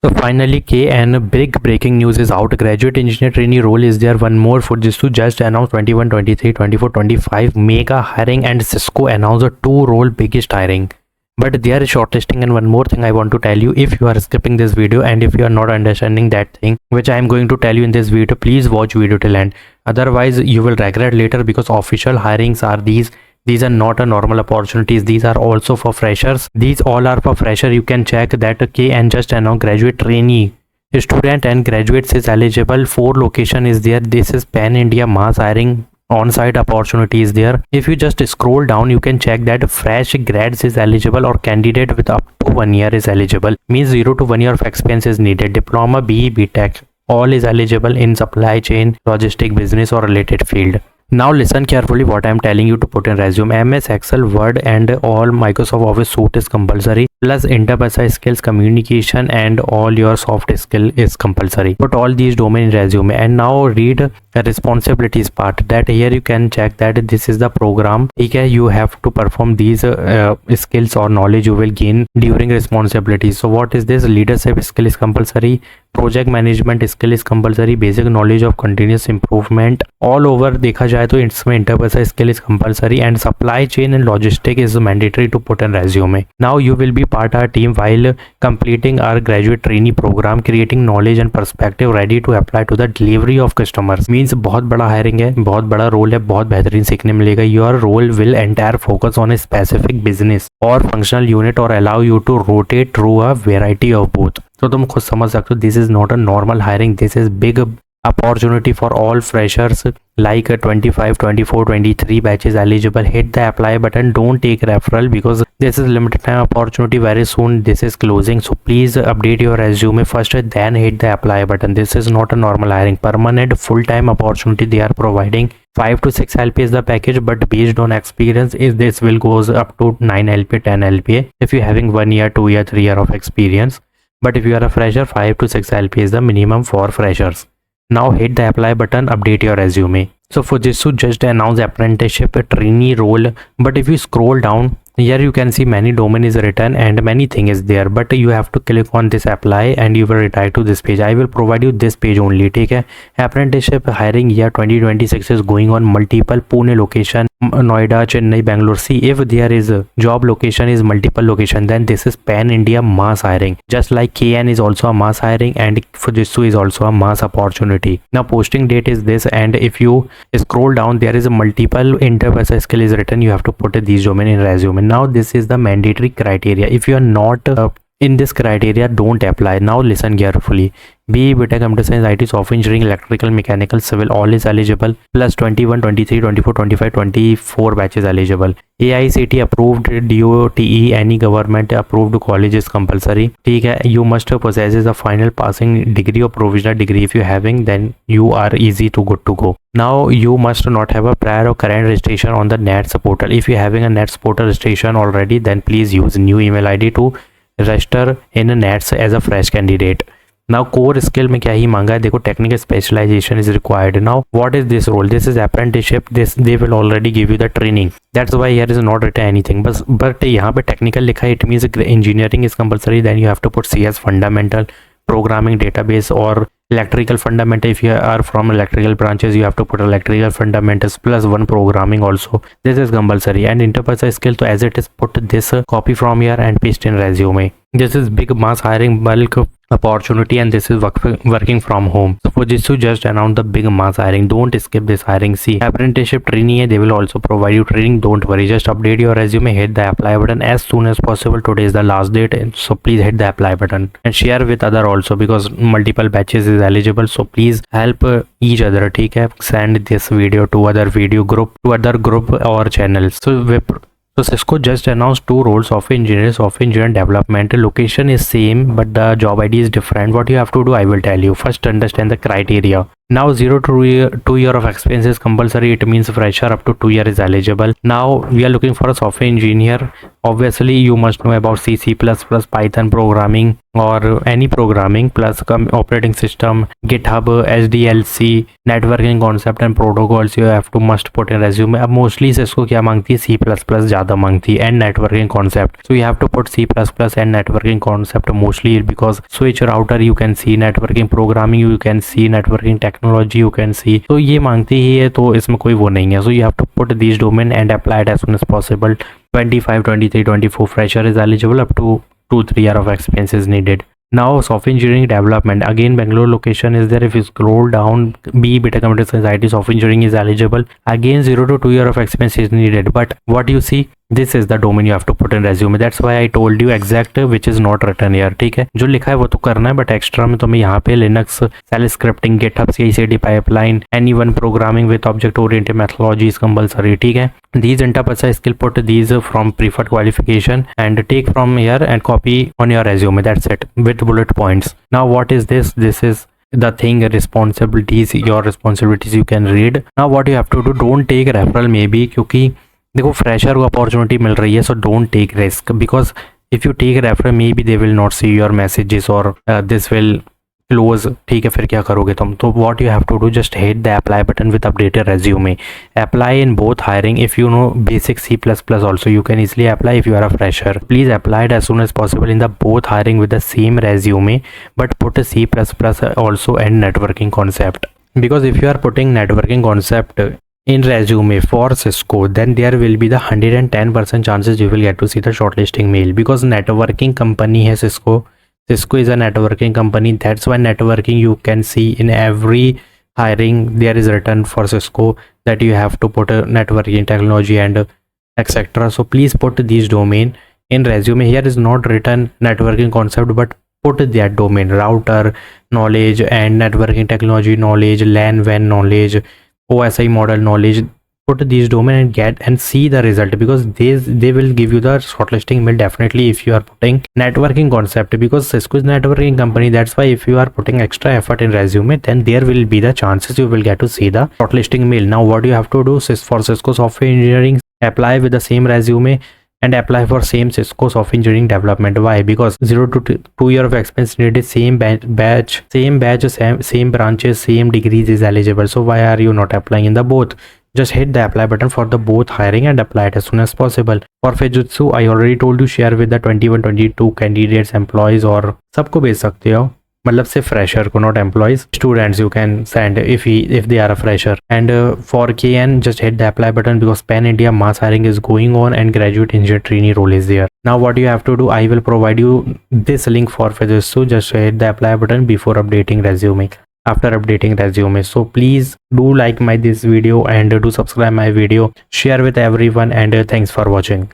So finally, KN big breaking news is out. Graduate engineer trainee role is there. One more Fujitsu just announced 21, 23, 24, 25 mega hiring, and Cisco announced a two role biggest hiring. But they are shortlisting. And one more thing I want to tell you, if you are skipping this video and if you are not understanding that thing which I am going to tell you in this video, please watch video till end. Otherwise you will regret later, because official hirings are these are not a normal opportunities. These are also for freshers. These all are for fresher. You can check that KN just announced graduate trainee student and graduates is eligible. 4 location is there. This is pan India mass hiring. On-site opportunity is there. If you just scroll down, you can check that fresh grads is eligible or candidate with up to 1 year is eligible. Means 0 to 1 year of experience is needed. Diploma, BE, BTech, all is eligible in supply chain, logistic, business or related field. Now listen carefully what I am telling you to put in resume. MS Excel, Word and all Microsoft Office suite is compulsory. Plus interpersonal skills, communication and all your soft skill is compulsory. Put all these domain in resume. And now read the responsibilities part. That here you can check that this is the program. Okay, you have to perform these skills or knowledge you will gain during responsibilities. So what is this? Leadership skill is compulsory. Project management skill is compulsory. Basic knowledge of continuous improvement. All over देखा जाए तो इसमें interpersonal skill is compulsory and supply chain and logistic is mandatory to put in resume. Now you will be part our team while completing our graduate trainee program, creating knowledge and perspective ready to apply to the delivery of customers. Means बहुत बड़ा hiring है, बहुत बड़ा role है, बहुत बेहतरीन सीखने मिलेगा. Your role will entire focus on a specific business or functional unit or allow you to rotate through a variety of both. तो तुम खुद समझ सकते हो, this is not a normal hiring. This is big opportunity for all freshers like 25, 24, 23 batches eligible. Hit the apply button. Don't take referral because this is limited time opportunity. Very soon this is closing, so please update your resume first, then hit the apply button. This is not a normal hiring. Permanent full-time opportunity they are providing. 5 to 6 LP is the package, but based on experience is this will goes up to 9 LP, 10 LPA if you're having 1 year, 2 year, 3 year of experience. But if you are a fresher, 5 to 6 LP is the minimum for freshers. Now hit the apply button, update your resume. So Fujitsu just announced apprenticeship trainee role, but if you scroll down here you can see many domain is written and many thing is there, but you have to click on this apply and you will redirect to this page. I will provide you this page only. ठीक है, apprenticeship hiring year 2026 is going on multiple Pune location, Noida, Chennai, Bangalore. See, if there is a job location is multiple location, then this is pan India mass hiring. Just like KN is also a mass hiring and Fujitsu is also a mass opportunity. Now posting date is this, and if you scroll down there is a multiple interpersonal skill is written. You have to put these domain in resume. Now this is the mandatory criteria. If you are not in this criteria, don't apply. Now listen carefully. BE, BTech, Computer Science, IT, Software Engineering, Electrical, Mechanical, Civil, all is eligible. Plus 21, 23, 24, 25, 24 batches eligible. AICT approved, DOTE, any government approved college is compulsory. ठीक है, you must possess a final passing degree or provisional degree. If you having, then you are easy to good to go. Now you must not have a prior or current registration on the NETS portal. If you having a NETS portal registration already, then please use new email ID to register in NETS as a fresh candidate. Now core skill में क्या ही मांगा है, देखो technical specialization is required. Now what is this role? This is apprenticeship. This they will already give you the training. That's why here is not written anything. But यहाँ पे technical लिखा है. It means engineering is compulsory. Then you have to put CS fundamental, programming, database or electrical fundamental. If you are from electrical branches, you have to put electrical fundamentals plus 1 programming also. This is compulsory. And interpersonal skill, so as it is, put this copy from here and paste in resume. This is big mass hiring bulk opportunity and this is working from home. So Fujitsu just announced the big mass hiring. Don't skip this hiring. See, apprenticeship trainee, they will also provide you training. Don't worry, just update your resume, hit the apply button as soon as possible. Today is the last date, so please hit the apply button and share with other also, because multiple batches is eligible. So please help each other. ठीक है, send this video to other video group, to other group or channels. So Cisco just announced 2 roles, software engineer development. Location is same but the job ID is different. What you have to do, I will tell you. First understand the criteria. Now 0 to 2 year of experience is compulsory. It means fresher up to 2 year is eligible. Now we are looking for a software engineer. Obviously you must know about C, C++, Python programming or any programming plus operating system, GitHub, SDLC, networking concept and protocols you have to must put in resume. अब mostly Cisco क्या मांगती है, C++ ज़्यादा मांगती है and networking concept. So you have to put C++ and networking concept mostly because switch router you can see, networking programming you can see, networking technology you can see. तो ये मांगती ही है, तो इसमें कोई वो नहीं है. So you have to put these domain and apply it as soon as possible. 25, 23, 24 fresher is eligible. Up to 2-3 year of experience is needed. Now software engineering development, again Bangalore location is there. If you scroll down, B Beta Computer Science IT software engineering is eligible. Again 0 to 2 year of experience is needed, but what you see, this is the domain you have to put in resume. That's why I told you exact which is not written here. ठीक है, जो लिखा है वो तो करना है, but extra में तुम्हें यहाँ पे Linux, shell scripting, GitHub, CI/CD pipeline, any programming with object oriented methodology is compulsory. ठीक है, these interpreters skill, put these from preferred qualification and take from here and copy on your resume. That's it, with bullet points. Now what is this? This is the thing, responsibilities, your responsibilities you can read. Now what you have to do, don't take referral maybe, क्योंकि देखो fresher को opportunity मिल रही है, so don't take risk, because if you take refer may be they will not see your messages और this will close. ठीक है, फिर क्या करोगे तुम? तो what you have to do, just hit the apply button with updated resume. Apply in both hiring. If you know basic C++ also you can easily apply if you are a fresher. Please apply it as soon as possible in the both hiring with the same resume, but put a C++ also and networking concept, because if you are putting networking concept in resume for Cisco, then there will be the 110% chances you will get to see the shortlisting mail, because networking company है Cisco. Cisco is a networking company. That's why networking you can see in every hiring there is written for Cisco that you have to put a networking technology and etc. So please put these domain in resume. Here is not written networking concept, but put that domain, router knowledge and networking technology knowledge, LAN WAN knowledge, OSI model knowledge. Put these domain and get and see the result, because they will give you the shortlisting mail definitely if you are putting networking concept, because Cisco is networking company. That's why if you are putting extra effort in resume, then there will be the chances you will get to see the shortlisting mail. Now what you have to do is for Cisco software engineering, apply with the same resume and apply for same Cisco software engineering development. Why? Because 0 to 2 year of experience needed, same batch, same branches, same degrees is eligible. So why are you not applying in the both? Just hit the apply button for the both hiring and apply it as soon as possible. For Fujitsu, I already told you, share with the 21-22 candidates, employees, और सबको भेज सकते हो, मतलब सिर्फ fresher को, not employees. Students you can send if they are a fresher. And for KN, just hit the apply button, because Pan India mass hiring is going on and graduate engineer trainee role is there. Now what you have to do, I will provide you this link for Fujitsu. Just hit the apply button before updating resume, after updating resume. So please do like this video and do subscribe my video, share with everyone, and thanks for watching.